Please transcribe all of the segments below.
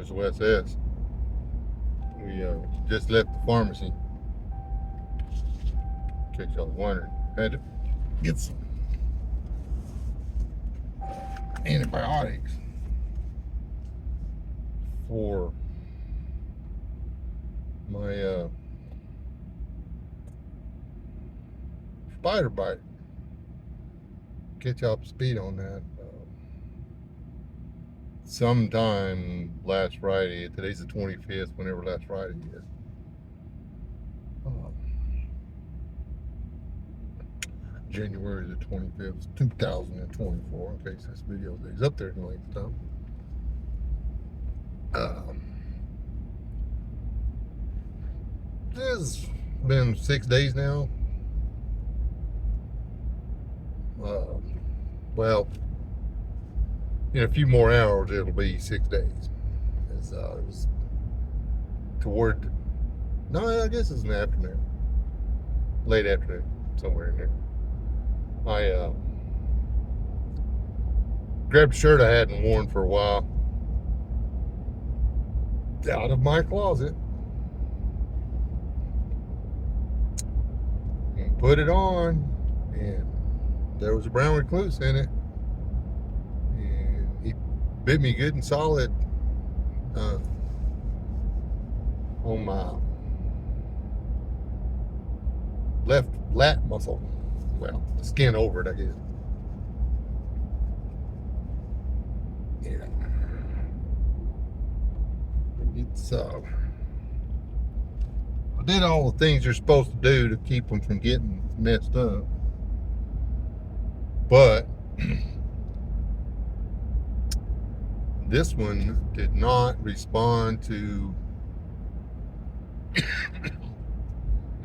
Mr. West S. We just left the pharmacy. In case y'all wondering, had to get some antibiotics for my spider bite. Get y'all up to speed on that. Sometime last Friday, today's the 25th, whenever last Friday is. January the 25th, 2024, in case this video stays up there in length of time. It's been 6 days now. Well, in a few more hours, it'll be 6 days. It was toward, no, I guess it's an afternoon, late afternoon, somewhere in there. I grabbed a shirt I hadn't worn for a while out of my closet and put it on, and there was a brown recluse in it, and he bit me good and solid on my left lat muscle. Well, the skin over it, I guess. Yeah. It's I did all the things you're supposed to do to keep them from getting messed up, but this one did not respond to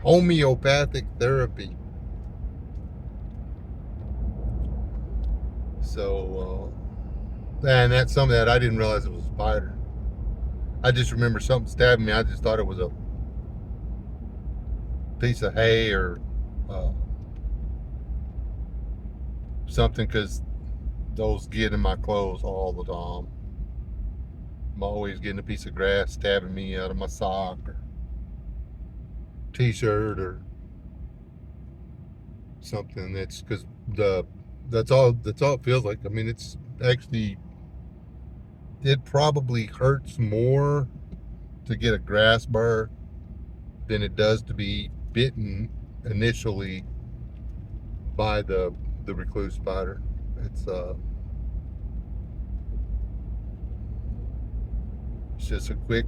homeopathic therapy. So, and that's something that I didn't realize it was a spider. I just remember something stabbing me. I just thought it was a piece of hay or something, because those get in my clothes all the time. I'm always getting a piece of grass stabbing me out of my sock or t-shirt or something. That's because that's all it feels like. I mean, it's actually, it probably hurts more to get a grass burr than it does to be bitten initially by the recluse spider. It's just a quick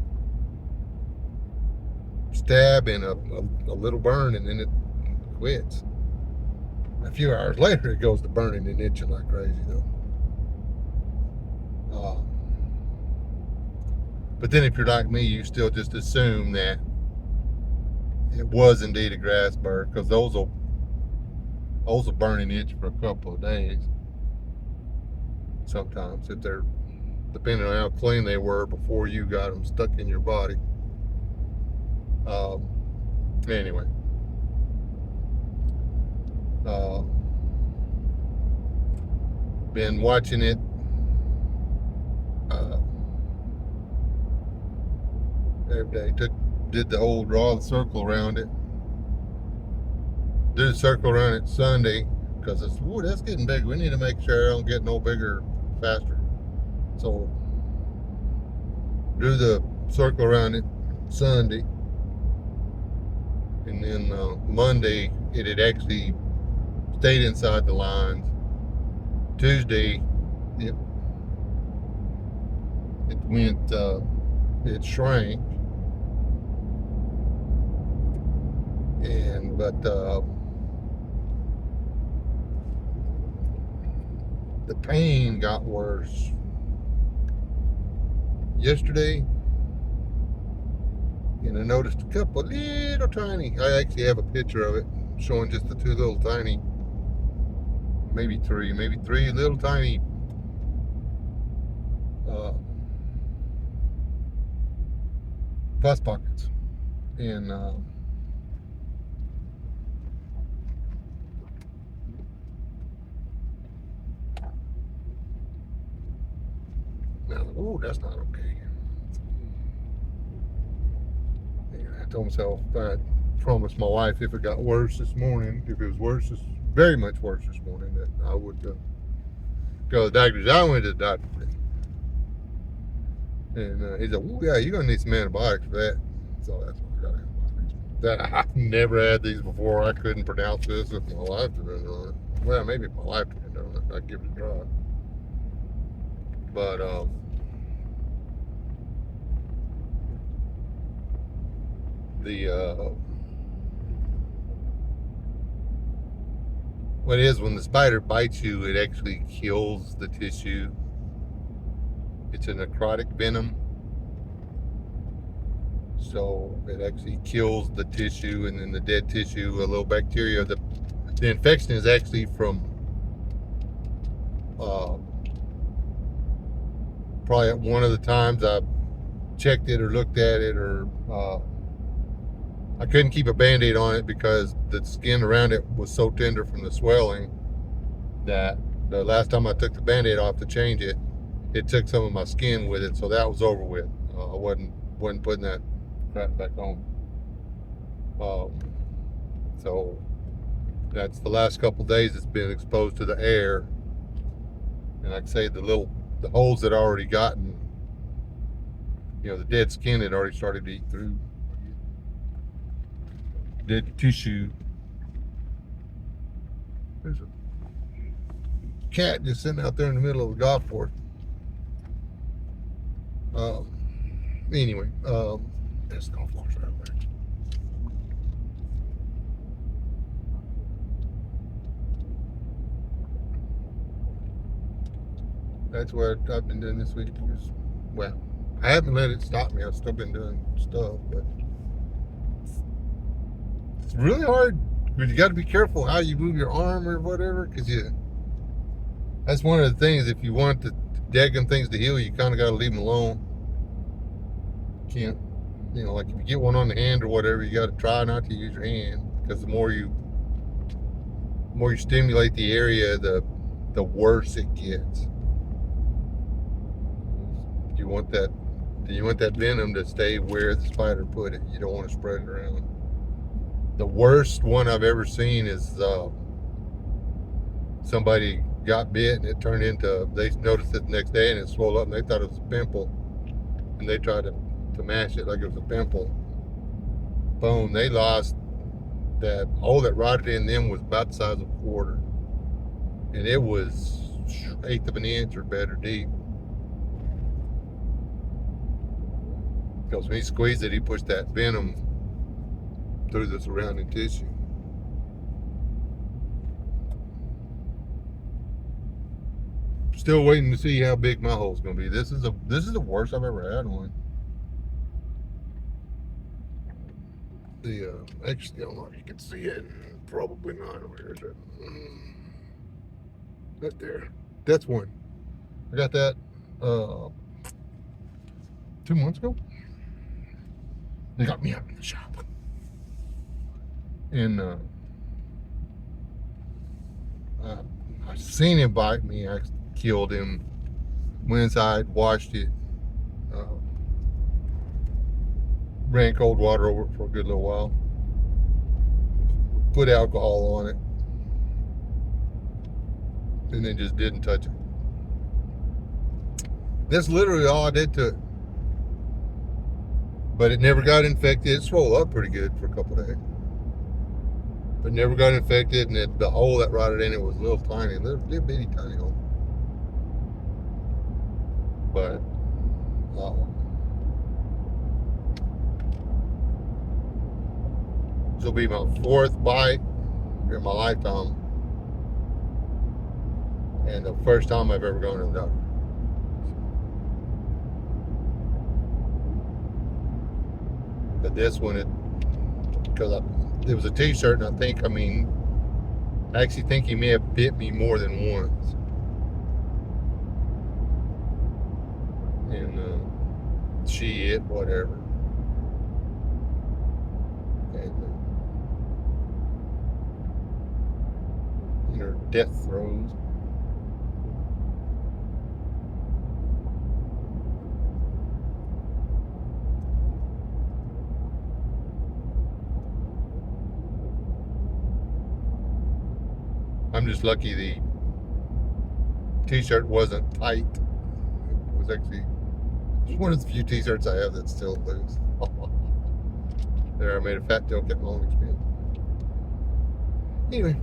stab and a little burn, and then it quits. A few hours later, it goes to burning and itching like crazy, though. But then if you're like me, you still just assume that it was indeed a grass burr, because those will burn and itch for a couple of days. Sometimes, if they're, depending on how clean they were before you got them stuck in your body. Anyway, been watching it. Every day. Did the whole draw the circle around it. Did a circle around it Sunday, because it's, ooh, that's getting big. We need to make sure I don't get no bigger faster. So do the circle around it Sunday, and then Monday it had actually stayed inside the lines. Tuesday it went it shrank, and but the pain got worse yesterday, and I noticed a couple little tiny, I actually have a picture of it showing just the two little tiny, maybe three little tiny pus pockets. And now, oh, that's not okay. told myself, I promised my wife if it got worse this morning, if it was worse, very much worse this morning, that I would go to the doctor's. I went to the doctor. And he said, well, yeah, you're going to need some antibiotics for that. So that's what I got antibiotics. That I've never had these before. I couldn't pronounce this if my life depended on it. Well, maybe if my life depended on it, I'd give it a try. But what it is, when the spider bites you, it actually kills the tissue. It's a necrotic venom. So it actually kills the tissue, and then the dead tissue, a little bacteria. The infection is actually from probably at one of the times I checked it or looked at it, or I couldn't keep a band-aid on it because the skin around it was so tender from the swelling that the last time I took the band-aid off to change it, it took some of my skin with it, so that was over with. I wasn't putting that crap back on. So that's the last couple days it's been exposed to the air, and like I say, the holes that I already gotten, the dead skin had already started to eat through dead tissue. There's a cat just sitting out there in the middle of the golf course. Anyway, there's the golf course right there. That's what I've been doing this week. Well, I haven't let it stop me. I've still been doing stuff, but it's really hard because you got to be careful how you move your arm or whatever, because that's one of the things. If you want the daggum things to heal, you kind of got to leave them alone. You can't, like if you get one on the hand or whatever, you got to try not to use your hand, because the more you stimulate the area, the worse it gets. You want that venom to stay where the spider put it. You don't want to spread it around. The worst one I've ever seen is somebody got bit and it turned into, they noticed it the next day and it swelled up and they thought it was a pimple, and they tried to mash it like it was a pimple. Boom, they lost that hole that rotted in them was about the size of a quarter, and it was 1/8 of an inch or better deep. Because when he squeezed it, he pushed that venom through the surrounding tissue. Still waiting to see how big my hole's gonna be. This is the worst I've ever had one. Actually, I don't know if you can see it. Probably not. Where is it? Right there. That's one. I got that 2 months ago. They got me out in the shop, and I seen him bite me. I killed him. Went inside, washed it, ran cold water over it for a good little while, put alcohol on it, and then just didn't touch it. That's literally all I did to it. But it never got infected. It swelled up pretty good for a couple of days, but never got infected. And the hole that rotted in it was a little tiny, little bitty tiny hole. But this will be my 4th bite in my lifetime, and the first time I've ever gone to the doctor. But this one, because it was a t-shirt, and I actually think he may have bit me more than once. And she, it, whatever. And in her death throes. I'm just lucky the t-shirt wasn't tight. It was actually one of the few t-shirts I have that's still loose. There, I made a fat joke at my own expense. Anyway,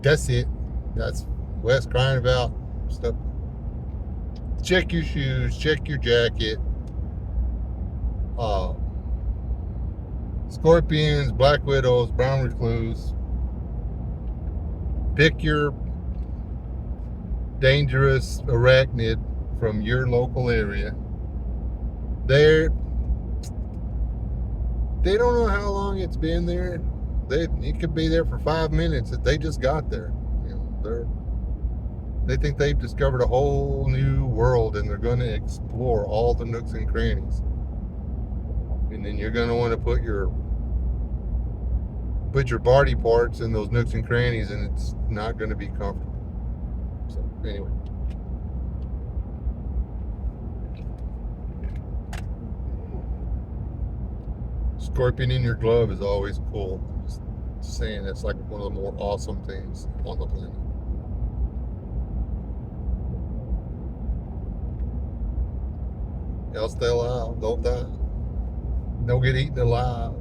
that's it. That's Wes crying about stuff. Check your shoes, check your jacket. Uh, Scorpions, black widows, brown recluse. Pick your dangerous arachnid from your local area. They don't know how long it's been there. It could be there for 5 minutes. They just got there. You know, they think they've discovered a whole new world, and they're going to explore all the nooks and crannies. And then you're going to want to put your body parts in those nooks and crannies, and it's not going to be comfortable. So anyway, scorpion in your glove is always cool. Just saying, it's like one of the more awesome things on the planet. Y'all stay alive, don't die. Don't get eaten alive.